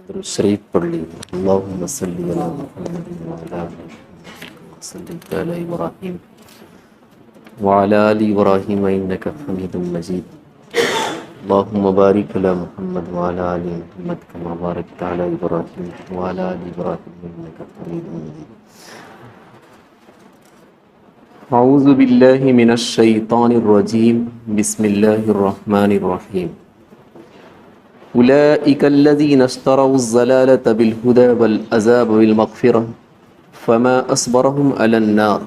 درود شریف پڑھ لیجیے۔ اللہم صلی علی محمد وعلی آل محمد صلیت علی ابراہیم وعلی آل ابراہیم انک حمید مجید۔ اللہم بارک علی محمد وعلی آل محمد کما بارکت علی ابراہیم وعلی آل ابراہیم انک حمید مجید۔ اعوذ باللہ من الشیطان الرجیم، بسم اللہ الرحمن الرحیم۔ اولئک الذین اشتروا الضلالة بالہدى والعذاب بالمغفرة فما اصبرهم علی النار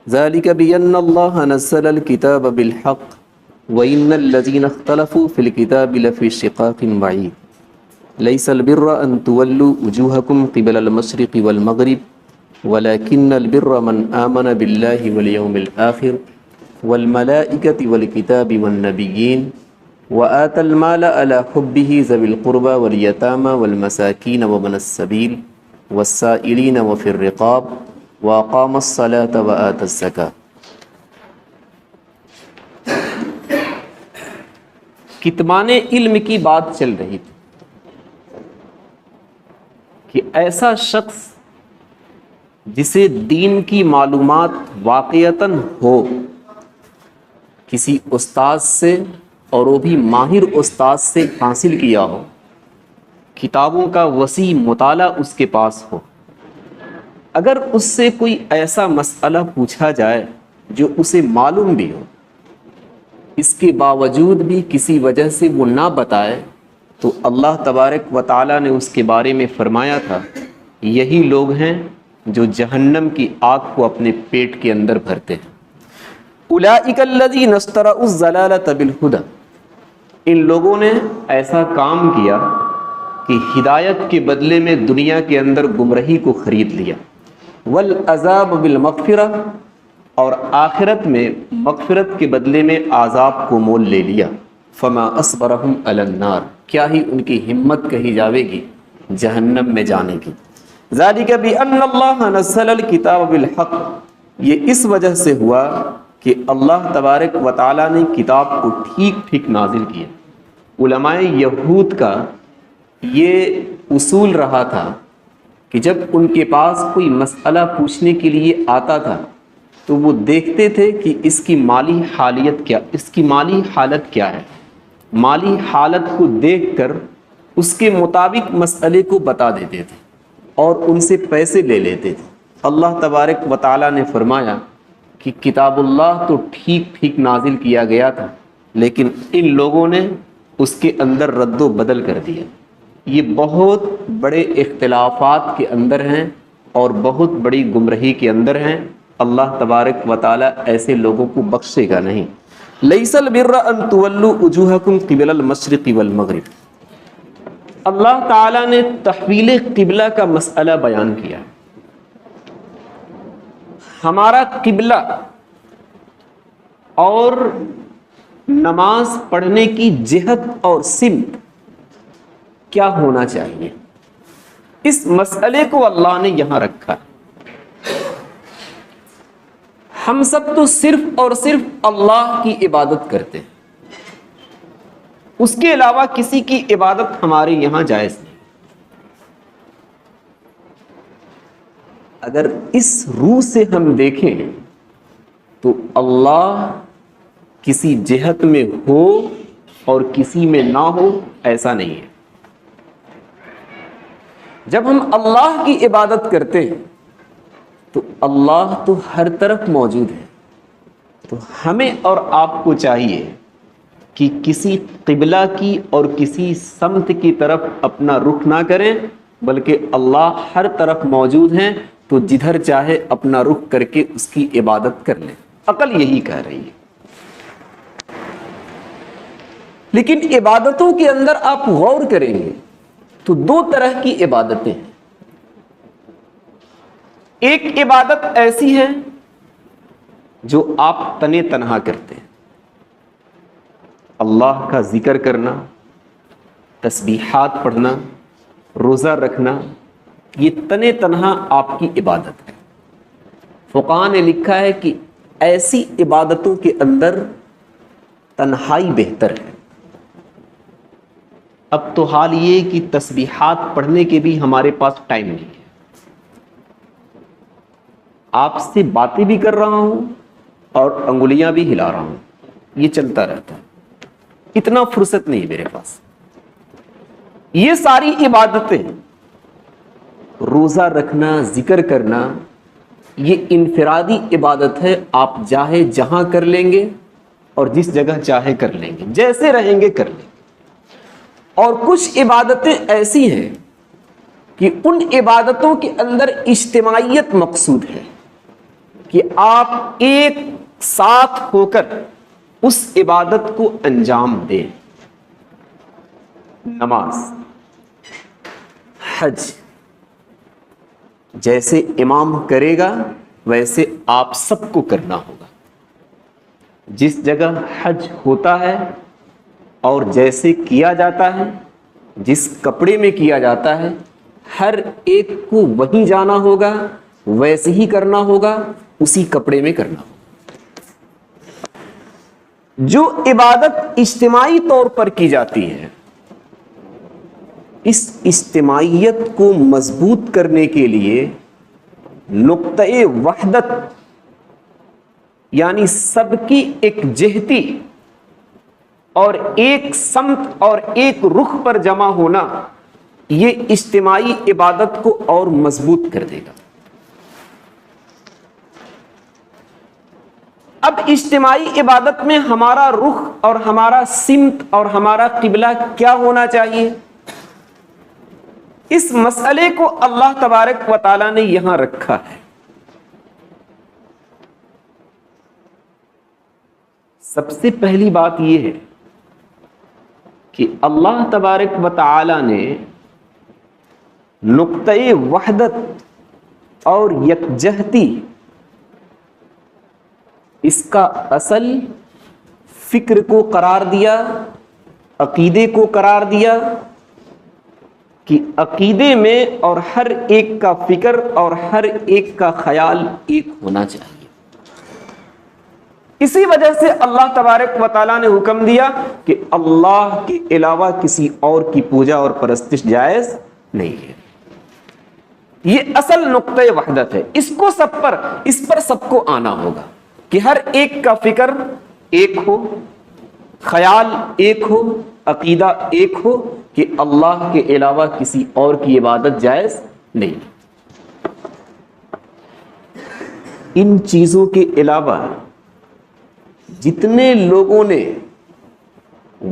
ذلك بأن الله نزل الكتاب بالحق وإن الذين اختلفوا في الكتاب لفي شقاق بعيد ليس البر أن تولوا وجوهكم قبل المشرق والمغرب ولكن البر من آمن بالله واليوم الآخر والملائكة والكتاب والنبيين وآتى المال على حبه ذوي القربى واليتامى والمساكين وابن السبيل والسائلين وفي الرقاب وأقام الصلاة وآتى الزكاة۔ کتمان علم کی بات چل رہی تھی کہ ایسا شخص جسے دین کی معلومات واقعتاً ہو کسی استاد سے، اور وہ بھی ماہر استاد سے حاصل کیا ہو، کتابوں کا وسیع مطالعہ اس کے پاس ہو، اگر اس سے کوئی ایسا مسئلہ پوچھا جائے جو اسے معلوم بھی ہو، اس کے باوجود بھی کسی وجہ سے وہ نہ بتائے، تو اللہ تبارک و تعالیٰ نے اس کے بارے میں فرمایا تھا یہی لوگ ہیں جو جہنم کی آگ کو اپنے پیٹ کے اندر بھرتے ہیں۔ اولئک الذین اشتروا الضلالۃ بالہدی، ان لوگوں نے ایسا کام کیا کہ ہدایت کے بدلے میں دنیا کے اندر گمراہی کو خرید لیا، والعذاب بالمغفرہ، اور آخرت میں مغفرت کے بدلے میں عذاب کو مول لے لیا۔ فما اصبرهم علی النار، کیا ہی ان کی ہمت کہی جاوے گی جہنم میں جانے کی۔ ذالک بأن اللہ نزل الکتاب بالحق، یہ اس وجہ سے ہوا کہ اللہ تبارک و تعالیٰ نے کتاب کو ٹھیک نازل کیا۔ علماء یہود کا یہ اصول رہا تھا کہ جب ان کے پاس کوئی مسئلہ پوچھنے کے لیے آتا تھا تو وہ دیکھتے تھے کہ اس کی مالی حالت کیا ہے، مالی حالت کو دیکھ کر اس کے مطابق مسئلے کو بتا دیتے تھے اور ان سے پیسے لے لیتے تھے۔ اللہ تبارک و تعالیٰ نے فرمایا کہ کتاب اللہ تو ٹھیک نازل کیا گیا تھا، لیکن ان لوگوں نے اس کے اندر رد و بدل کر دیا۔ یہ بہت بڑے اختلافات کے اندر ہیں اور بہت بڑی گمراہی کے اندر ہیں۔ اللہ تبارک و تعالیٰ ایسے لوگوں کو بخشے گا نہیں۔ لیس البر ان تولوا وجوہکم قبل المشرق والمغرب، اللہ تعالیٰ نے تحویل قبلہ کا مسئلہ بیان کیا۔ ہمارا قبلہ اور نماز پڑھنے کی جہت اور سمت کیا ہونا چاہیے، اس مسئلے کو اللہ نے یہاں رکھا۔ ہم سب تو صرف اور صرف اللہ کی عبادت کرتے ہیں، اس کے علاوہ کسی کی عبادت ہمارے یہاں جائز نہیں۔ اگر اس روح سے ہم دیکھیں تو اللہ کسی جہت میں ہو اور کسی میں نہ ہو، ایسا نہیں ہے۔ جب ہم اللہ کی عبادت کرتے ہیں تو اللہ تو ہر طرف موجود ہے، تو ہمیں اور آپ کو چاہیے کہ کسی قبلہ کی اور کسی سمت کی طرف اپنا رخ نہ کریں، بلکہ اللہ ہر طرف موجود ہیں، تو جدھر چاہے اپنا رخ کر کے اس کی عبادت کر لیں۔ عقل یہی کہہ رہی ہے۔ لیکن عبادتوں کے اندر آپ غور کریں گے تو دو طرح کی عبادتیں ہیں۔ ایک عبادت ایسی ہے جو آپ تنے تنہا کرتے ہیں، اللہ کا ذکر کرنا، تسبیحات پڑھنا، روزہ رکھنا، یہ تنے تنہا آپ کی عبادت ہے۔ فقہاء نے لکھا ہے کہ ایسی عبادتوں کے اندر تنہائی بہتر ہے۔ اب تو حال یہ کہ تسبیحات پڑھنے کے بھی ہمارے پاس ٹائم نہیں ہے. آپ سے باتیں بھی کر رہا ہوں اور انگلیاں بھی ہلا رہا ہوں, یہ چلتا رہتا ہے, اتنا فرصت نہیں میرے پاس. یہ ساری عبادتیں, روزہ رکھنا, ذکر کرنا, یہ انفرادی عبادت ہے. آپ چاہے جہاں کر لیں گے اور جس جگہ چاہے کر لیں گے, جیسے رہیں گے کر لیں گے. اور کچھ عبادتیں ایسی ہیں کہ ان عبادتوں کے اندر اجتماعیت مقصود ہے, کہ آپ ایک ساتھ ہو کر اس عبادت کو انجام دیں. نماز, حج, جیسے امام کرے گا ویسے آپ سب کو کرنا ہوگا. جس جگہ حج ہوتا ہے اور جیسے کیا جاتا ہے, جس کپڑے میں کیا جاتا ہے, ہر ایک کو وہیں جانا ہوگا, ویسے ہی کرنا ہوگا, اسی کپڑے میں کرنا ہوگا. جو عبادت اجتماعی طور پر کی جاتی ہے, اس اجتماعیت کو مضبوط کرنے کے لیے نقطۂ وحدت یعنی سب کی ایک جہتی اور ایک سمت اور ایک رخ پر جمع ہونا, یہ اجتماعی عبادت کو اور مضبوط کر دے گا. اب اجتماعی عبادت میں ہمارا رخ اور ہمارا سمت اور ہمارا قبلہ کیا ہونا چاہیے, اس مسئلے کو اللہ تبارک و تعالی نے یہاں رکھا ہے. سب سے پہلی بات یہ ہے کہ اللہ تبارک و تعالی نے نقطۂ وحدت اور یکجہتی اس کا اصل فکر کو قرار دیا, عقیدے کو قرار دیا, کہ عقیدے میں اور ہر ایک کا فکر اور ہر ایک کا خیال ایک ہونا چاہیے. اسی وجہ سے اللہ تبارک و تعالیٰ نے حکم دیا کہ اللہ کے علاوہ کسی اور کی پوجا اور پرستش جائز نہیں ہے. یہ اصل نقطۂ وحدت ہے. اس پر سب کو آنا ہوگا کہ ہر ایک کا فکر ایک ہو, خیال ایک ہو, عقیدہ ایک ہو کہ اللہ کے علاوہ کسی اور کی عبادت جائز نہیں. ان چیزوں کے علاوہ جتنے لوگوں نے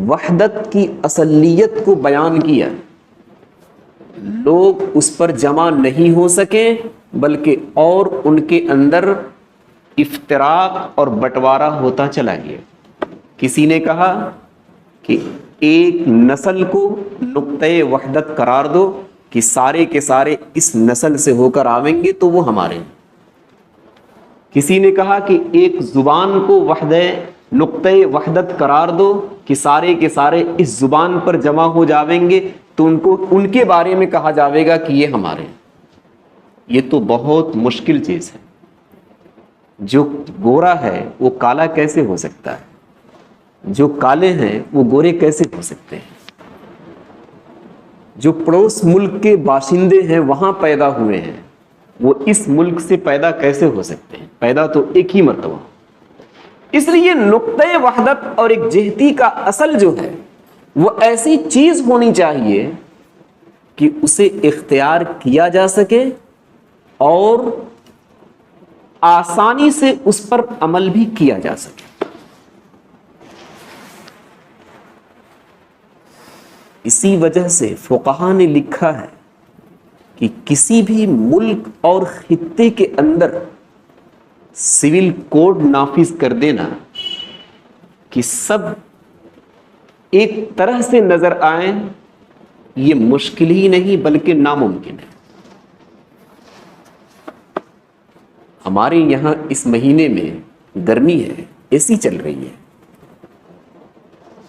وحدت کی اصلیت کو بیان کیا, لوگ اس پر جمع نہیں ہو سکے, بلکہ اور ان کے اندر افتراق اور بٹوارا ہوتا چلا گیا. کسی نے کہا کہ ایک نسل کو نقطۂ وحدت قرار دو کہ سارے کے سارے اس نسل سے ہو کر آئیں گے تو وہ ہمارے ہیں. کسی نے کہا کہ ایک زبان کو نقطۂ وحدت قرار دو کہ سارے کے سارے اس زبان پر جمع ہو جاویں گے تو ان کے بارے میں کہا جاوے گا کہ یہ ہمارے ہیں. یہ تو بہت مشکل چیز ہے. جو گورا ہے وہ کالا کیسے ہو سکتا ہے, جو کالے ہیں وہ گورے کیسے ہو سکتے ہیں, جو پڑوس ملک کے باشندے ہیں وہاں پیدا ہوئے ہیں وہ اس ملک سے پیدا کیسے ہو سکتے ہیں, پیدا تو ایک ہی مرتبہ. اس لیے نقطۂ وحدت اور ایک جہتی کا اصل جو ہے وہ ایسی چیز ہونی چاہیے کہ اسے اختیار کیا جا سکے اور آسانی سے اس پر عمل بھی کیا جا سکے. اسی وجہ سے فقہا نے لکھا ہے کہ کسی بھی ملک اور خطے کے اندر سول کوڈ نافذ کر دینا کہ سب ایک طرح سے نظر آئیں, یہ مشکل ہی نہیں بلکہ ناممکن ہے. ہمارے یہاں اس مہینے میں گرمی ہے, اے سی چل رہی ہے.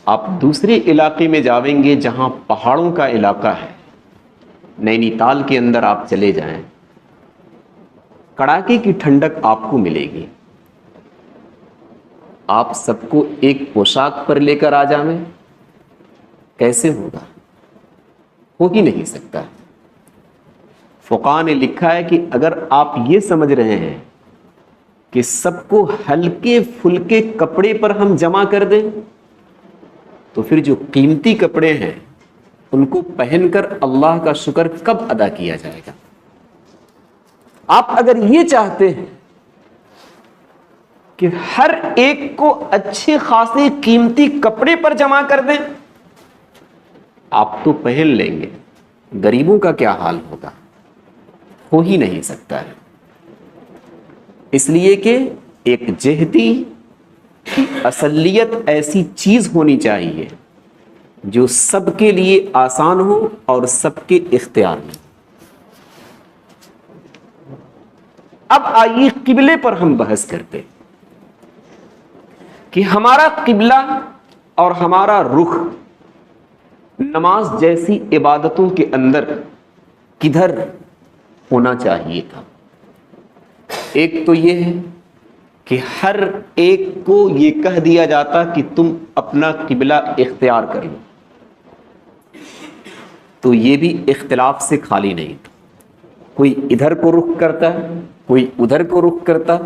آپ دوسرے علاقے میں جاویں گے جہاں پہاڑوں کا علاقہ ہے, نینی تال کے اندر آپ چلے جائیں, کڑاکے کی ٹھنڈک آپ کو ملے گی. آپ سب کو ایک پوشاک پر لے کر آ جائیں, کیسے ہوگا؟ ہو ہی نہیں سکتا. فقہاء نے لکھا ہے کہ اگر آپ یہ سمجھ رہے ہیں کہ سب کو ہلکے پھلکے کپڑے پر ہم جمع کر دیں تو پھر جو قیمتی کپڑے ہیں ان کو پہن کر اللہ کا شکر کب ادا کیا جائے گا؟ آپ اگر یہ چاہتے ہیں کہ ہر ایک کو اچھے خاصے قیمتی کپڑے پر جمع کر دیں، آپ تو پہن لیں گے، غریبوں کا کیا حال ہوگا؟ ہو ہی نہیں سکتا ہے. اس لیے کہ ایک جہدی کی اصلیت ایسی چیز ہونی چاہیے جو سب کے لیے آسان ہو اور سب کے اختیار میں. اب آئیے قبلے پر ہم بحث کرتے کہ ہمارا قبلہ اور ہمارا رخ نماز جیسی عبادتوں کے اندر کدھر ہونا چاہیے تھا. ایک تو یہ ہے کہ ہر ایک کو یہ کہہ دیا جاتا کہ تم اپنا قبلہ اختیار کر لو، تو یہ بھی اختلاف سے خالی نہیں تھا. کوئی ادھر کو رخ کرتا ہے، کوئی ادھر کو رخ کرتا،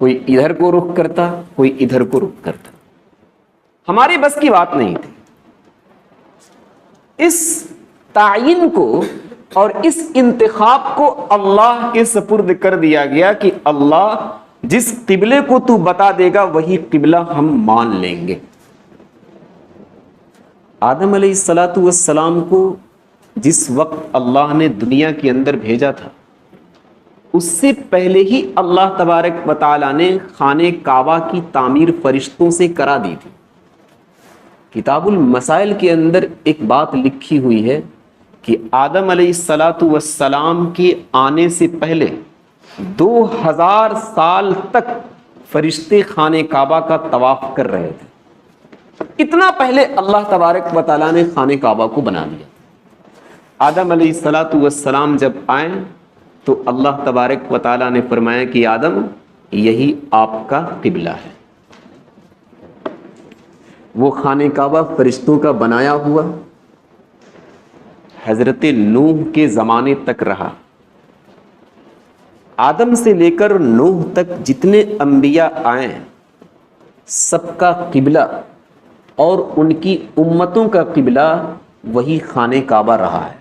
کوئی ادھر کو رخ کرتا، کوئی ادھر کو رخ کرتا. ہماری بس کی بات نہیں تھی. اس تعین کو اور اس انتخاب کو اللہ کے سپرد کر دیا گیا کہ اللہ جس قبلے کو تو بتا دے گا وہی قبلہ ہم مان لیں گے. آدم علیہ السلام کو جس وقت اللہ نے دنیا کے اندر بھیجا تھا اس سے پہلے ہی اللہ تبارک و تعالیٰ نے خانہ کعبہ کی تعمیر فرشتوں سے کرا دی تھی. کتاب المسائل کے اندر ایک بات لکھی ہوئی ہے کہ آدم علیہ السلام کے آنے سے پہلے 2000 سال تک فرشتے خانہ کعبہ کا طواف کر رہے تھے. اتنا پہلے اللہ تبارک و تعالیٰ نے خانہ کعبہ کو بنا دیا. آدم علیہ السلام جب آئے تو اللہ تبارک و تعالیٰ نے فرمایا کہ آدم یہی آپ کا قبلہ ہے. وہ خانہ کعبہ فرشتوں کا بنایا ہوا حضرت نوح کے زمانے تک رہا. آدم سے لے کر نوح تک جتنے انبیاء آئے سب کا قبلہ اور ان کی امتوں کا قبلہ وہی خانہ کعبہ رہا ہے.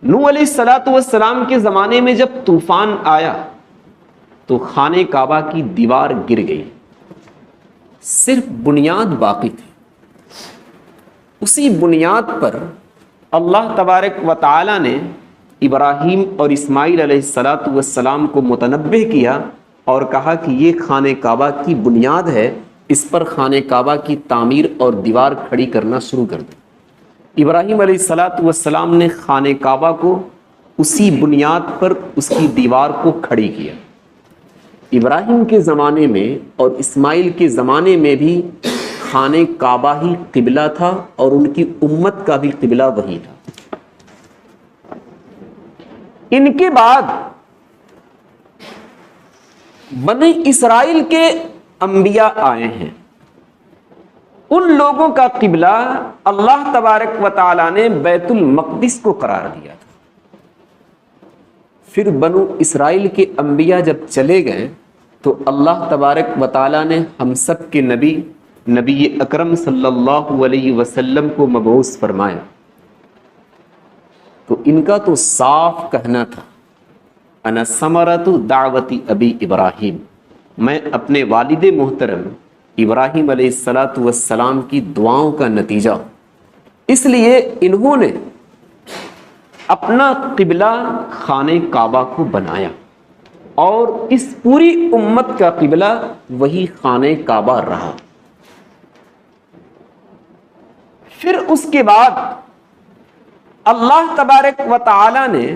نوح علیہ السلام کے زمانے میں جب طوفان آیا تو خانہ کعبہ کی دیوار گر گئی، صرف بنیاد باقی تھی. اسی بنیاد پر اللہ تبارک و تعالی نے ابراہیم اور اسماعیل علیہ السلام کو متنبہ کیا اور کہا کہ یہ خانہ کعبہ کی بنیاد ہے، اس پر خانہ کعبہ کی تعمیر اور دیوار کھڑی کرنا شروع کر دیں. ابراہیم علیہ السلام نے خانہ کعبہ کو اسی بنیاد پر اس کی دیوار کو کھڑی کیا. ابراہیم کے زمانے میں اور اسماعیل کے زمانے میں بھی خانہ کعبہ ہی قبلہ تھا اور ان کی امت کا بھی قبلہ وہی تھا. ان کے بعد بنی اسرائیل کے انبیاء آئے ہیں، ان لوگوں کا قبلہ اللہ تبارک و تعالیٰ نے بیت المقدس کو قرار دیا تھا. پھر بنو اسرائیل کے انبیاء جب چلے گئے تو اللہ تبارک و تعالیٰ نے ہم سب کے نبی اکرم صلی اللہ علیہ وسلم کو مبعوث فرمایا. تو ان کا تو صاف کہنا تھا انا ثمرۃ دعوت ابی ابراہیم، میں اپنے والد محترم ابراہیم علیہ السلام کی دعاؤں کا نتیجہ ہوں. اس لیے انہوں نے اپنا قبلہ خانہ کعبہ کو بنایا اور اس پوری امت کا قبلہ وہی خانہ کعبہ رہا. پھر اس کے بعد اللہ تبارک و تعالی نے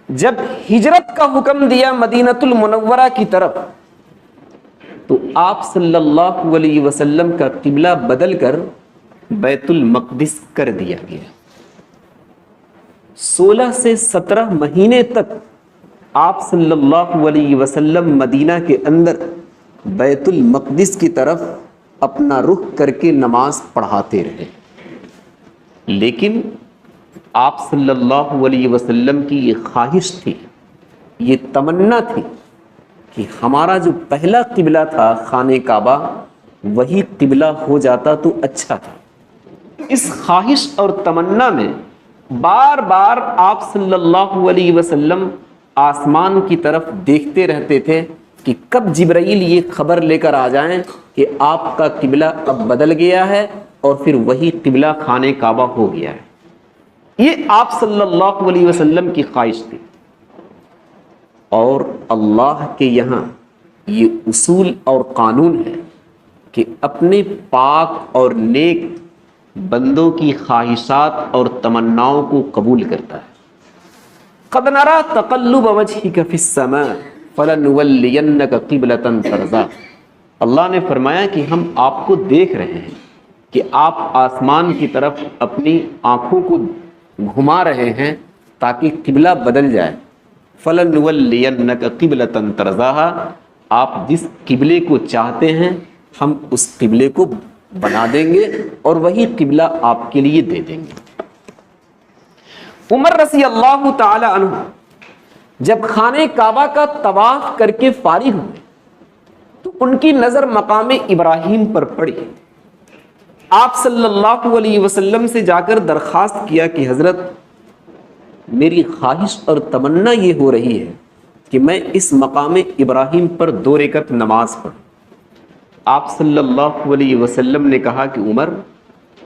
جب ہجرت کا حکم دیا مدینۃ المنورہ کی طرف تو آپ صلی اللہ علیہ وسلم کا قبلہ بدل کر بیت المقدس کر دیا گیا. 16 سے 17 مہینے تک آپ صلی اللہ علیہ وسلم مدینہ کے اندر بیت المقدس کی طرف اپنا رخ کر کے نماز پڑھاتے رہے. لیکن آپ صلی اللہ علیہ وسلم کی یہ خواہش تھی، یہ تمنا تھی کہ ہمارا جو پہلا قبلہ تھا خانہ کعبہ وہی قبلہ ہو جاتا تو اچھا تھا۔ اس خواہش اور تمنا میں بار بار آپ صلی اللہ علیہ وسلم آسمان کی طرف دیکھتے رہتے تھے کہ کب جبرائیل یہ خبر لے کر آ جائیں کہ آپ کا قبلہ اب بدل گیا ہے اور پھر وہی قبلہ خانہ کعبہ ہو گیا ہے۔ یہ آپ صلی اللہ علیہ وسلم کی خواہش تھی، اور اللہ کے یہاں یہ اصول اور قانون ہے کہ اپنے پاک اور نیک بندوں کی خواہشات اور تمناؤں کو قبول کرتا ہے۔ قد نرى تقلب وجهك في السماء فلنولينك قبلة ترضاها۔ اللہ نے فرمایا کہ ہم آپ کو دیکھ رہے ہیں کہ آپ آسمان کی طرف اپنی آنکھوں کو گھما رہے ہیں تاکہ قبلہ بدل جائے۔ فلنولينك قبلة ترضاها، آپ جس قبلے کو چاہتے ہیں ہم اس قبلے کو بنا دیں گے اور وہی قبلہ آپ کے لیے دے دیں گے۔ عمر رضی اللہ تعالی عنہ جب خانہ کعبہ کا طواف کر کے فارغ ہوئے تو ان کی نظر مقام ابراہیم پر پڑی۔ آپ صلی اللہ علیہ وسلم سے جا کر درخواست کیا کہ حضرت میری خواہش اور تمنا یہ ہو رہی ہے کہ میں اس مقام ابراہیم پر 2 رکعت نماز پڑھوں۔ آپ صلی اللہ علیہ وسلم نے کہا کہ عمر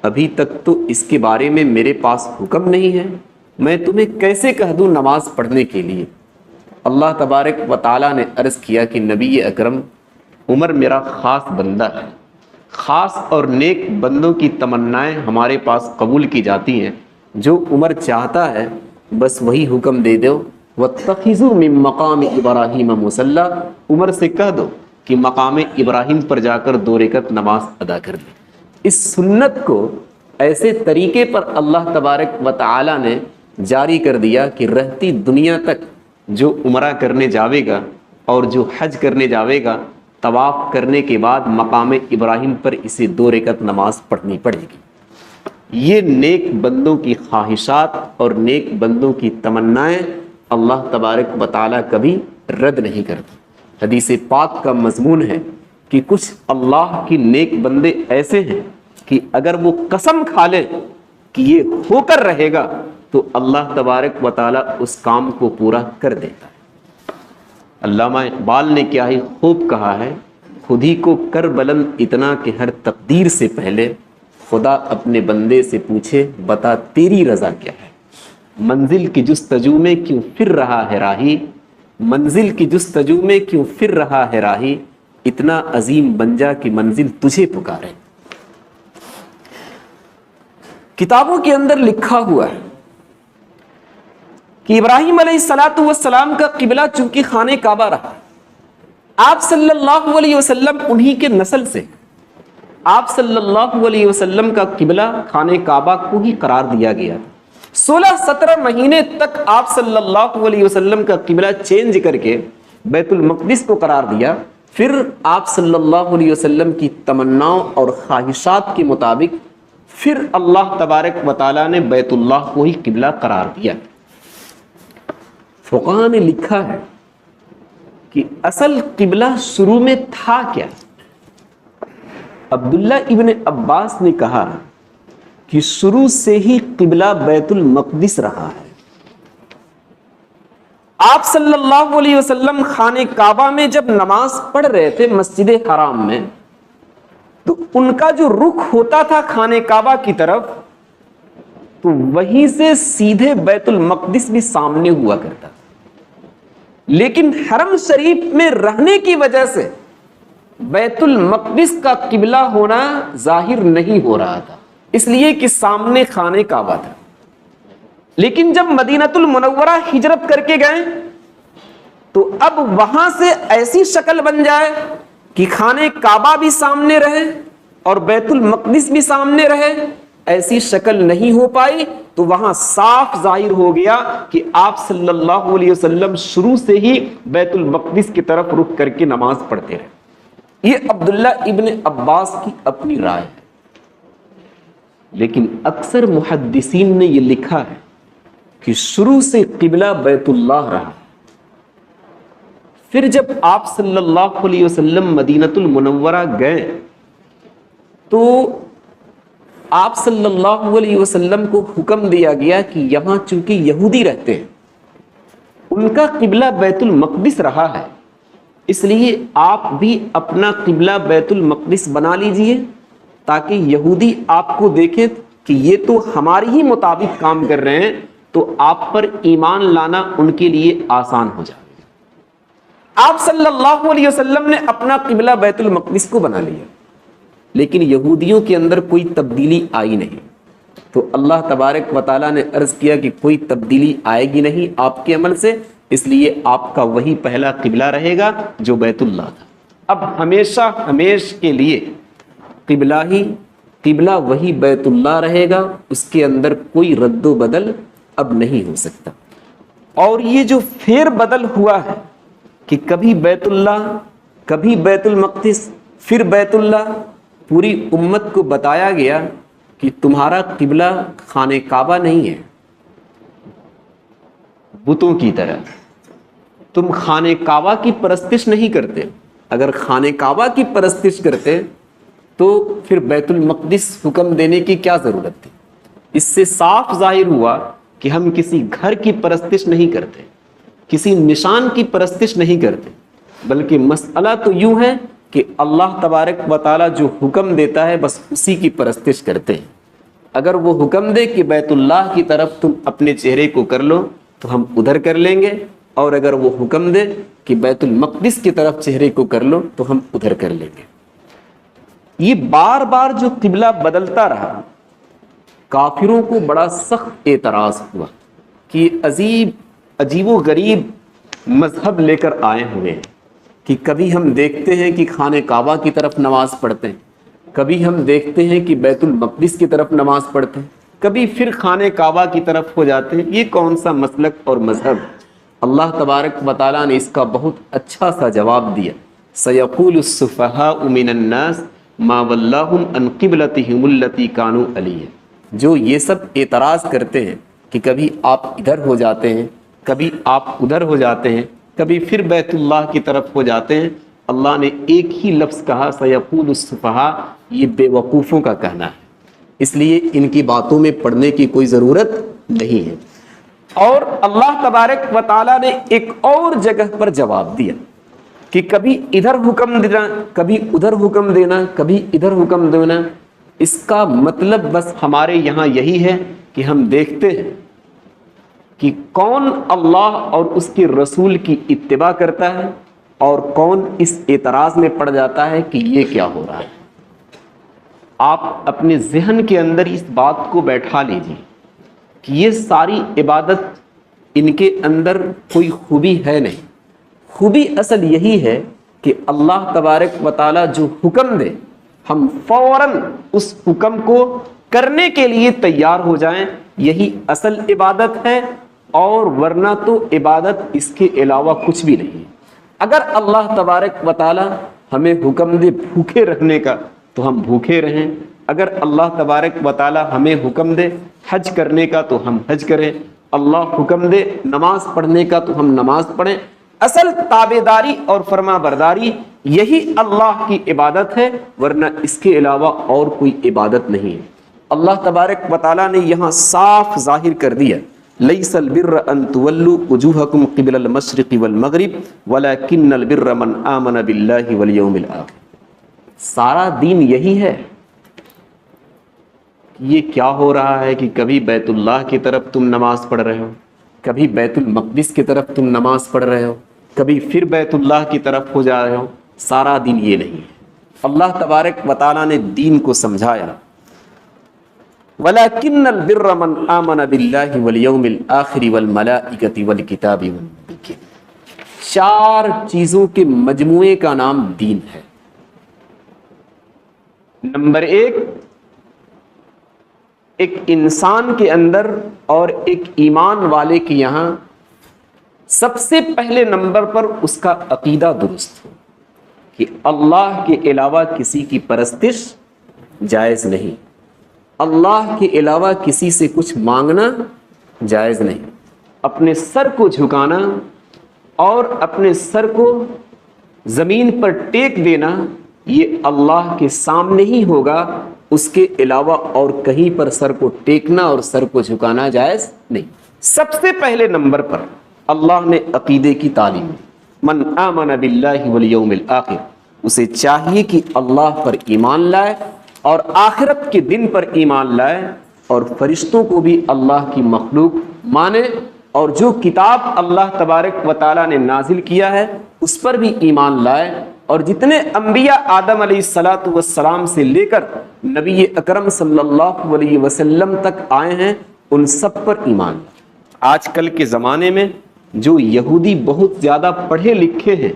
ابھی تک تو اس کے بارے میں میرے پاس حکم نہیں ہے، میں تمہیں کیسے کہہ دوں نماز پڑھنے کے لیے؟ اللہ تبارک و تعالیٰ نے عرض کیا کہ نبی اکرم عمر میرا خاص بندہ ہے، خاص اور نیک بندوں کی تمنائیں ہمارے پاس قبول کی جاتی ہیں، جو عمر چاہتا ہے بس وہی حکم دے دو۔ وَاتَّخِذُوا مِن مَقَامِ إِبْرَاهِيمَ مُصَلَّى، عمر سے کہہ دو کہ مقام ابراہیم پر جا کر 2 رکعت نماز ادا کر دیں۔ اس سنت کو ایسے طریقے پر اللہ تبارک و تعالی نے جاری کر دیا کہ رہتی دنیا تک جو عمرہ کرنے جاوے گا اور جو حج کرنے جاوے گا، طواف کرنے کے بعد مقام ابراہیم پر اسے 2 رکعت نماز پڑھنی پڑے گی۔ یہ نیک بندوں کی خواہشات اور نیک بندوں کی تمنائیں اللہ تبارک و تعالی کبھی رد نہیں کرتا۔ حدیث پاک کا مضمون ہے کہ کچھ اللہ کی نیک بندے ایسے ہیں کہ اگر وہ قسم کھا لے کہ یہ ہو کر رہے گا تو اللہ تبارک و تعالی اس کام کو پورا کر دیتا ہے۔ علامہ اقبال نے کیا ہی خوب کہا ہے، خود ہی کو کر بلند اتنا کہ ہر تقدیر سے پہلے خدا اپنے بندے سے پوچھے بتا تیری رضا کیا ہے۔ منزل کی جستجو میں کیوں پھر رہا ہے راہی، منزل کی جستجو میں کیوں پھر رہا ہے راہی، اتنا عظیم بن جا کہ منزل تجھے پکارے۔ کتابوں کے اندر لکھا ہوا ہے کہ ابراہیم علیہ السلام کا قبلہ چونکہ خانہ کعبہ رہا، آپ صلی اللہ علیہ وسلم انہی کے نسل سے، آپ صلی اللہ علیہ وسلم کا قبلہ خانہ کعبہ کو ہی قرار دیا گیا تھا۔ 16-17 مہینے تک آپ صلی اللہ علیہ وسلم کا قبلہ چینج کر کے بیت المقدس کو قرار دیا، پھر آپ صلی اللہ علیہ وسلم کی تمناؤں اور خواہشات کے مطابق پھر اللہ تبارک و تعالیٰ نے بیت اللہ کو ہی قبلہ قرار دیا۔ فقہاء نے لکھا ہے کہ اصل قبلہ شروع میں تھا کیا؟ عبداللہ ابن عباس نے کہا کہ شروع سے ہی قبلہ بیت المقدس رہا ہے۔ آپ صلی اللہ علیہ وسلم خانہ کعبہ میں جب نماز پڑھ رہے تھے مسجد حرام میں، تو ان کا جو رخ ہوتا تھا خانہ کعبہ کی طرف، تو وہیں سے سیدھے بیت المقدس بھی سامنے ہوا کرتا تھا، لیکن حرم شریف میں رہنے کی وجہ سے بیت المقدس کا قبلہ ہونا ظاہر نہیں ہو رہا تھا، اس لیے کہ سامنے خانہ کعبہ تھا۔ لیکن جب مدینۃ المنورہ ہجرت کر کے گئے تو اب وہاں سے ایسی شکل بن جائے کہ خانہ کعبہ بھی سامنے رہے اور بیت المقدس بھی سامنے رہے، ایسی شکل نہیں ہو پائی، تو وہاں صاف ظاہر ہو گیا کہ آپ صلی اللہ علیہ وسلم شروع سے ہی بیت المقدس کی طرف رخ کر کے نماز پڑھتے رہے۔ یہ عبداللہ ابن عباس کی اپنی رائے ہے، لیکن اکثر محدثین نے یہ لکھا ہے کہ شروع سے قبلہ بیت اللہ رہا. پھر جب آپ صلی اللہ علیہ وسلم مدینۃ المنورہ گئے تو آپ صلی اللہ علیہ وسلم کو حکم دیا گیا کہ یہاں چونکہ یہودی رہتے ہیں، ان کا قبلہ بیت المقدس رہا ہے، اس لیے آپ بھی اپنا قبلہ بیت المقدس بنا لیجئے تاکہ یہودی آپ کو دیکھیں کہ یہ تو ہماری ہی مطابق کام کر رہے ہیں، تو آپ پر ایمان لانا ان کے لیے آسان ہو جائے. آپ صلی اللہ علیہ وسلم نے اپنا قبلہ بیت المقدس کو بنا لیا، لیکن یہودیوں کے اندر کوئی تبدیلی آئی نہیں. تو اللہ تبارک و تعالیٰ نے عرض کیا کہ کوئی تبدیلی آئے گی نہیں آپ کے عمل سے، اس لیے آپ کا وہی پہلا قبلہ رہے گا جو بیت اللہ تھا. اب ہمیشہ کے لیے قبلہ وہی بیت اللہ رہے گا، اس کے اندر کوئی رد و بدل اب نہیں ہو سکتا. اور یہ جو پھر بدل ہوا ہے کہ کبھی بیت اللہ، کبھی بیت المقدس، پھر بیت اللہ، پوری امت کو بتایا گیا کہ تمہارا قبلہ خانہ کعبہ نہیں ہے بتوں کی طرح. تم خانہ کعبہ کی پرستش نہیں کرتے. اگر خانہ کعبہ کی پرستش کرتے تو پھر بیت المقدس حکم دینے کی کیا ضرورت تھی؟ اس سے صاف ظاہر ہوا کہ ہم کسی گھر کی پرستش نہیں کرتے، کسی نشان کی پرستش نہیں کرتے، بلکہ مسئلہ تو یوں ہے کہ اللہ تبارک و تعالیٰ جو حکم دیتا ہے بس اسی کی پرستش کرتے ہیں. اگر وہ حکم دے کہ بیت اللہ کی طرف تم اپنے چہرے کو کر لو تو ہم ادھر کر لیں گے، اور اگر وہ حکم دے کہ بیت المقدس کی طرف چہرے کو کر لو تو ہم ادھر کر لیں گے. یہ بار بار جو قبلہ بدلتا رہا، کافروں کو بڑا سخت اعتراض ہوا کہ عجیب و غریب مذہب لے کر آئے ہوئے ہیں کہ کبھی ہم دیکھتے ہیں کہ خانہ کعبہ کی طرف نماز پڑھتے ہیں، کبھی ہم دیکھتے ہیں کہ بیت المقدس کی طرف نماز پڑھتے ہیں، کبھی پھر خانہ کعبہ کی طرف ہو جاتے ہیں. یہ کون سا مسلک اور مذہب؟ اللہ تبارک و تعالیٰ نے اس کا بہت اچھا سا جواب دیا. سیقول السفہاء من الناس ما ولاہم عن قبلتہم التی کانوا علیہا. جو یہ سب اعتراض کرتے ہیں کہ کبھی آپ ادھر ہو جاتے ہیں، کبھی آپ ادھر ہو جاتے ہیں، کبھی پھر بیت اللہ کی طرف ہو جاتے ہیں، اللہ نے ایک ہی لفظ کہا سیقول السفہاء. یہ بے وقوفوں کا کہنا ہے، اس لیے ان کی باتوں میں پڑھنے کی کوئی ضرورت نہیں ہے. اور اللہ تبارک و تعالیٰ نے ایک اور جگہ پر جواب دیا کہ کبھی ادھر حکم دینا، کبھی ادھر حکم دینا، کبھی ادھر حکم دینا. اس کا مطلب بس ہمارے یہاں یہی ہے کہ ہم دیکھتے ہیں کہ کون اللہ اور اس کے رسول کی اتباع کرتا ہے اور کون اس اعتراض میں پڑ جاتا ہے کہ یہ کیا ہو رہا ہے. آپ اپنے ذہن کے اندر اس بات کو بیٹھا لیجیے کہ یہ ساری عبادت، ان کے اندر کوئی خوبی ہے نہیں. خوبی اصل یہی ہے کہ اللہ تبارک و تعالیٰ جو حکم دے ہم فوراً اس حکم کو کرنے کے لیے تیار ہو جائیں، یہی اصل عبادت ہے. اور ورنہ تو عبادت اس کے علاوہ کچھ بھی نہیں. اگر اللہ تبارک و تعالیٰ ہمیں حکم دے بھوکے رہنے کا تو ہم بھوکے رہیں، اگر اللہ تبارک و تعالیٰ ہمیں حکم دے حج کرنے کا تو ہم حج کریں، اللہ حکم دے نماز پڑھنے کا تو ہم نماز پڑھیں. اصل تابعداری اور فرما برداری یہی اللہ کی عبادت ہے، ورنہ اس کے علاوہ اور کوئی عبادت نہیں ہے. اللہ تبارک و تعالیٰ نے یہاں صاف ظاہر کر دیا لیس البر ان تولوا وجوہکم قبل المشرق والمغرب ولکن البر من آمن باللہ والیوم الآخر. سارا دین یہی ہے. یہ کیا ہو رہا ہے کہ کبھی بیت اللہ کی طرف تم نماز پڑھ رہے ہو، کبھی بیت المقدس کی طرف تم نماز پڑھ رہے ہو، کبھی پھر بیت اللہ کی طرف ہو جا رہے ہو. سارا دین یہ نہیں ہے. اللہ تبارک و تعالیٰ نے دین کو سمجھایا وَلَكِنَّ الْبِرَّ مَنْ آمَنَ بِاللَّهِ وَالْيَوْمِ الْآخِرِ وَالْمَلَائِكَةِ وَالْكِتَابِ وَالنَّبِيِّينَ. 4 چیزوں کے مجموعے کا نام دین ہے. نمبر 1، ایک انسان کے اندر اور ایک ایمان والے کے یہاں سب سے پہلے نمبر پر اس کا عقیدہ درست ہو کہ اللہ کے علاوہ کسی کی پرستش جائز نہیں، اللہ کے علاوہ کسی سے کچھ مانگنا جائز نہیں. اپنے سر کو جھکانا اور اپنے سر کو زمین پر ٹیک دینا یہ اللہ کے سامنے ہی ہوگا، اس کے علاوہ اور کہیں پر سر کو ٹیکنا اور سر کو جھکانا جائز نہیں۔ سب سے پہلے نمبر پر اللہ نے عقیدے کی تعلیم دی، من آمن باللہ والیوم الآخر، اسے چاہیے کہ اللہ پر ایمان لائے اور آخرت کے دن پر ایمان لائے اور فرشتوں کو بھی اللہ کی مخلوق مانے اور جو کتاب اللہ تبارک و تعالیٰ نے نازل کیا ہے اس پر بھی ایمان لائے، اور جتنے انبیاء آدم علیہ الصلاۃ والسلام سے لے کر نبی اکرم صلی اللہ علیہ وسلم تک آئے ہیں ان سب پر ایمان لائے۔ آج کل کے زمانے میں جو یہودی بہت زیادہ پڑھے لکھے ہیں،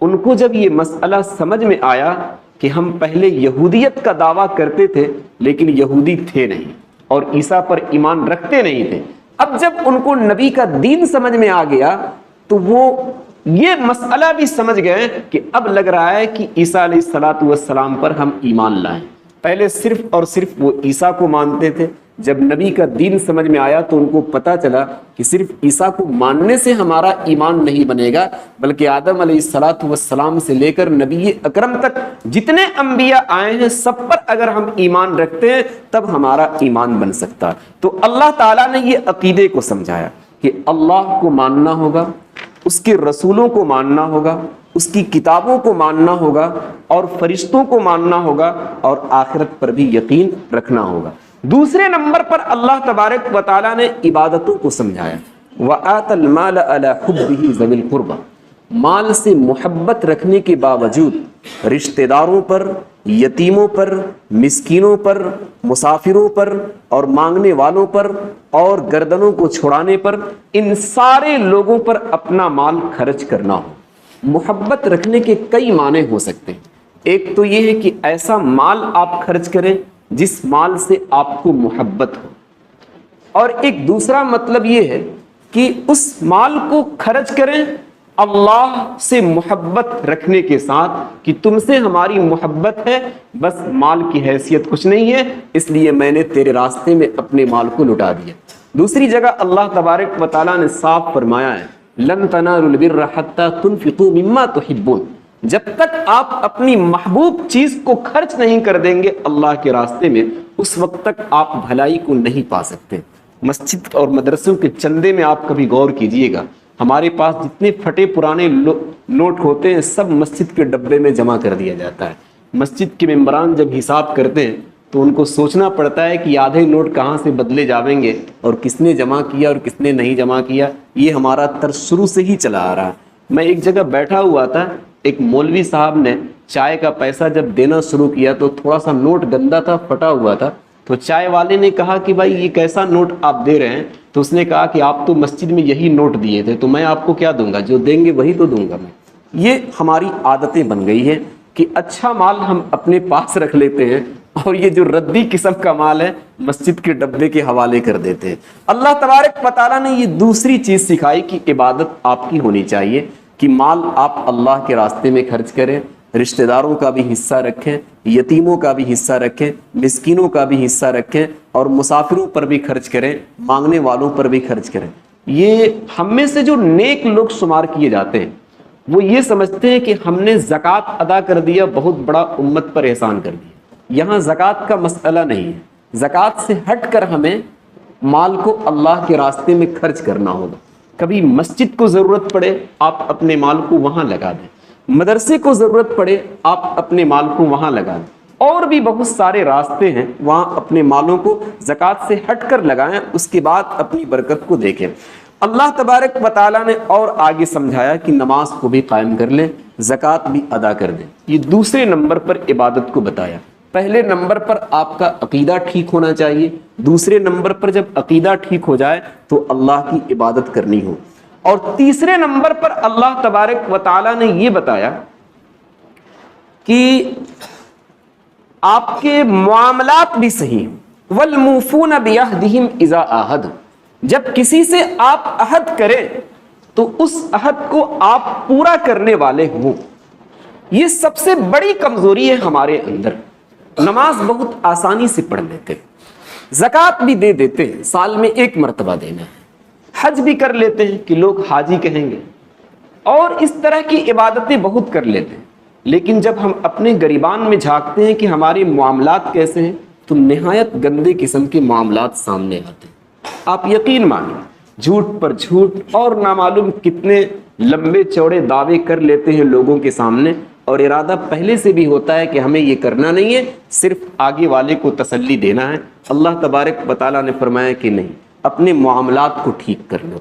ان کو جب یہ مسئلہ سمجھ میں آیا کہ ہم پہلے یہودیت کا دعویٰ کرتے تھے لیکن یہودی تھے نہیں اور عیسیٰ پر ایمان رکھتے نہیں تھے، اب جب ان کو نبی کا دین سمجھ میں آ گیا تو وہ یہ مسئلہ بھی سمجھ گئے کہ اب لگ رہا ہے کہ عیسیٰ علیہ الصلاۃ والسلام پر ہم ایمان لائیں۔ پہلے صرف اور صرف وہ عیسیٰ کو مانتے تھے، جب نبی کا دین سمجھ میں آیا تو ان کو پتہ چلا کہ صرف عیسیٰ کو ماننے سے ہمارا ایمان نہیں بنے گا، بلکہ آدم علیہ الصلاۃ والسلام سے لے کر نبی اکرم تک جتنے انبیاء آئے ہیں سب پر اگر ہم ایمان رکھتے ہیں تب ہمارا ایمان بن سکتا ہے۔ تو اللہ تعالیٰ نے یہ عقیدے کو سمجھایا کہ اللہ کو ماننا ہوگا، اس کے رسولوں کو ماننا ہوگا، اس کی کتابوں کو ماننا ہوگا اور فرشتوں کو ماننا ہوگا اور آخرت پر بھی یقین رکھنا ہوگا۔ دوسرے نمبر پر اللہ تبارک و تعالیٰ نے عبادتوں کو سمجھایا، وَآتَ الْمَالَ عَلَى حُبِّهِ ذَوِي الْقُرْبَى، مال سے محبت رکھنے کے باوجود رشتہ داروں پر، یتیموں پر، مسکینوں پر، مسافروں پر اور مانگنے والوں پر اور گردنوں کو چھڑانے پر، ان سارے لوگوں پر اپنا مال خرچ کرنا ہو۔ محبت رکھنے کے کئی معنی ہو سکتے ہیں، ایک تو یہ ہے کہ ایسا مال آپ خرچ کریں جس مال سے آپ کو محبت ہو، اور ایک دوسرا مطلب یہ ہے کہ اس مال کو خرچ کریں اللہ سے محبت رکھنے کے ساتھ کہ تم سے ہماری محبت ہے، بس مال کی حیثیت کچھ نہیں ہے اس لیے میں نے تیرے راستے میں اپنے مال کو لٹا دیا۔ دوسری جگہ اللہ تبارک و تعالیٰ نے صاف فرمایا ہے، لن تنالوا البر حتى تنفقوا مما تحبون، جب تک آپ اپنی محبوب چیز کو خرچ نہیں کر دیں گے اللہ کے راستے میں اس وقت تک آپ بھلائی کو نہیں پا سکتے۔ مسجد اور مدرسوں کے چندے میں آپ کبھی غور کیجئے گا، ہمارے پاس جتنے پھٹے پرانے نوٹ ہوتے ہیں سب مسجد کے ڈبے میں جمع کر دیا جاتا ہے۔ مسجد کے ممبران جب حساب کرتے ہیں تو ان کو سوچنا پڑتا ہے کہ آدھے نوٹ کہاں سے بدلے جاویں گے اور کس نے جمع کیا اور کس نے نہیں جمع کیا۔ یہ ہمارا طرز شروع سے ہی چلا آ رہا ہے۔ میں ایک جگہ بیٹھا ہوا تھا، ایک مولوی صاحب نے چائے کا پیسہ جب دینا شروع کیا تو تھوڑا سا نوٹ گندا تھا، پھٹا ہوا تھا، تو چائے والے نے کہا کہ بھائی یہ کیسا نوٹ آپ دے رہے ہیں؟ تو اس نے کہا کہ آپ تو مسجد میں یہی نوٹ دیے تھے تو میں آپ کو کیا دوں گا، جو دیں گے وہی تو دوں گا میں۔ یہ ہماری عادتیں بن گئی ہیں کہ اچھا مال ہم اپنے پاس رکھ لیتے ہیں اور یہ جو ردی قسم کا مال ہے مسجد کے ڈبے کے حوالے کر دیتے ہیں۔ اللہ تبارک و تعالیٰ نے یہ دوسری چیز سکھائی کہ عبادت آپ کی ہونی چاہیے کہ مال آپ اللہ کے راستے میں خرچ کریں، رشتہ داروں کا بھی حصہ رکھیں، یتیموں کا بھی حصہ رکھیں، مسکینوں کا بھی حصہ رکھیں اور مسافروں پر بھی خرچ کریں، مانگنے والوں پر بھی خرچ کریں۔ یہ ہم میں سے جو نیک لوگ شمار کیے جاتے ہیں وہ یہ سمجھتے ہیں کہ ہم نے زکوٰۃ ادا کر دیا، بہت بڑا امت پر احسان کر دیا۔ یہاں زکوٰۃ کا مسئلہ نہیں ہے، زکوٰۃ سے ہٹ کر ہمیں مال کو اللہ کے راستے میں خرچ کرنا ہوگا۔ کبھی مسجد کو ضرورت پڑے آپ اپنے مال کو وہاں لگا دیں، مدرسے کو ضرورت پڑے آپ اپنے مال کو وہاں لگا دیں، اور بھی بہت سارے راستے ہیں وہاں اپنے مالوں کو زکوٰۃ سے ہٹ کر لگائیں، اس کے بعد اپنی برکت کو دیکھیں۔ اللہ تبارک و تعالیٰ نے اور آگے سمجھایا کہ نماز کو بھی قائم کر لیں، زکوٰۃ بھی ادا کر دیں۔ یہ دوسرے نمبر پر عبادت کو بتایا۔ پہلے نمبر پر آپ کا عقیدہ ٹھیک ہونا چاہیے، دوسرے نمبر پر جب عقیدہ ٹھیک ہو جائے تو اللہ کی عبادت کرنی ہو، اور تیسرے نمبر پر اللہ تبارک و تعالیٰ نے یہ بتایا کہ آپ کے معاملات بھی صحیح ہوں۔ وَالْمُوفُونَ بِعَهْدِهِمْ إِذَا عَاهَدُوا، جب کسی سے آپ عہد کریں تو اس عہد کو آپ پورا کرنے والے ہوں۔ یہ سب سے بڑی کمزوری ہے ہمارے اندر۔ نماز بہت آسانی سے پڑھ لیتے، زکوٰۃ بھی دے دیتے، سال میں ایک مرتبہ دینا ہے، حج بھی کر لیتے ہیں کہ لوگ حاجی کہیں گے، اور اس طرح کی عبادتیں بہت کر لیتے ہیں، لیکن جب ہم اپنے گریبان میں جھانکتے ہیں کہ ہمارے معاملات کیسے ہیں تو نہایت گندے قسم کے معاملات سامنے آتے ہیں۔ آپ یقین مانیں، جھوٹ پر جھوٹ اور نامعلوم کتنے لمبے چوڑے دعوے کر لیتے ہیں لوگوں کے سامنے، اور ارادہ پہلے سے بھی ہوتا ہے کہ ہمیں یہ کرنا نہیں ہے، صرف آگے والے کو تسلی دینا ہے۔ اللہ تبارک و تعالیٰ نے فرمایا کہ نہیں، اپنے معاملات کو ٹھیک کر لو۔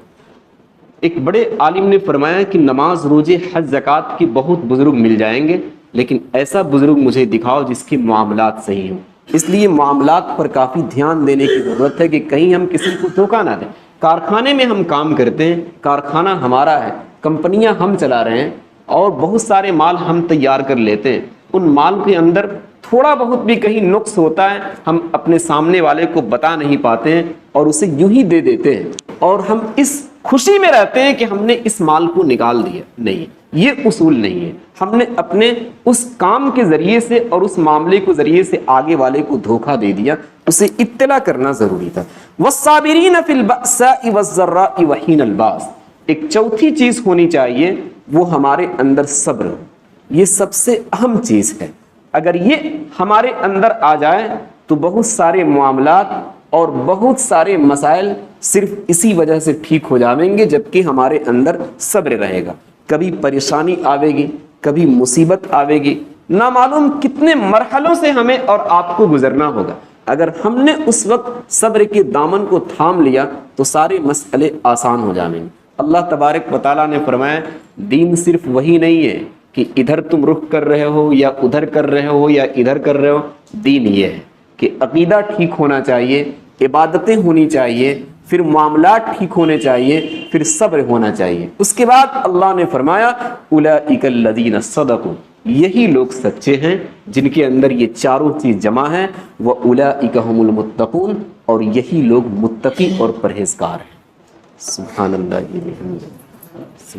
ایک بڑے عالم نے فرمایا کہ نماز، روزے، حج، زکوٰۃ کے بہت بزرگ مل جائیں گے، لیکن ایسا بزرگ مجھے دکھاؤ جس کے معاملات صحیح ہوں۔ اس لیے معاملات پر کافی دھیان دینے کی ضرورت ہے کہ کہیں ہم کسی کو دھوکہ نہ دیں۔ کارخانے میں ہم کام کرتے ہیں، کارخانہ ہمارا ہے، کمپنیاں ہم چلا رہے ہیں، اور بہت سارے مال ہم تیار کر لیتے ہیں، ان مال کے اندر تھوڑا بہت بھی کہیں نقص ہوتا ہے، ہم اپنے سامنے والے کو بتا نہیں پاتے ہیں اور اسے یوں ہی دے دیتے ہیں، اور ہم اس خوشی میں رہتے ہیں کہ ہم نے اس مال کو نکال دیا۔ نہیں، یہ اصول نہیں ہے۔ ہم نے اپنے اس کام کے ذریعے سے اور اس معاملے کے ذریعے سے آگے والے کو دھوکہ دے دیا، اسے اطلاع کرنا ضروری تھا۔ والصابرین فی البأساء والضراء وحین الباس، ایک چوتھی چیز ہونی چاہیے، وہ ہمارے اندر صبر۔ یہ سب سے اہم چیز ہے، اگر یہ ہمارے اندر آ جائے تو بہت سارے معاملات اور بہت سارے مسائل صرف اسی وجہ سے ٹھیک ہو جائیں گے جبکہ ہمارے اندر صبر رہے گا۔ کبھی پریشانی آوے گی، کبھی مصیبت آوے گی، نامعلوم کتنے مرحلوں سے ہمیں اور آپ کو گزرنا ہوگا، اگر ہم نے اس وقت صبر کے دامن کو تھام لیا تو سارے مسئلے آسان ہو جائیں گے۔ اللہ تبارک و تعالیٰ نے فرمایا دین صرف وہی نہیں ہے کہ ادھر تم رخ کر رہے ہو یا ادھر کر رہے ہو یا ادھر کر رہے ہو، دین یہ ہے کہ عقیدہ ٹھیک ہونا چاہیے، عبادتیں ہونی چاہیے، پھر معاملات ٹھیک ہونے چاہیے، پھر صبر ہونا چاہیے۔ اس کے بعد اللہ نے فرمایا اولئک الذین صدقوا، یہی لوگ سچے ہیں جن کے اندر یہ چاروں چیز جمع ہیں، واولئک هم المتقون، اور یہی لوگ متقی اور پرہیزگار ہیں۔ سبحان اللہ۔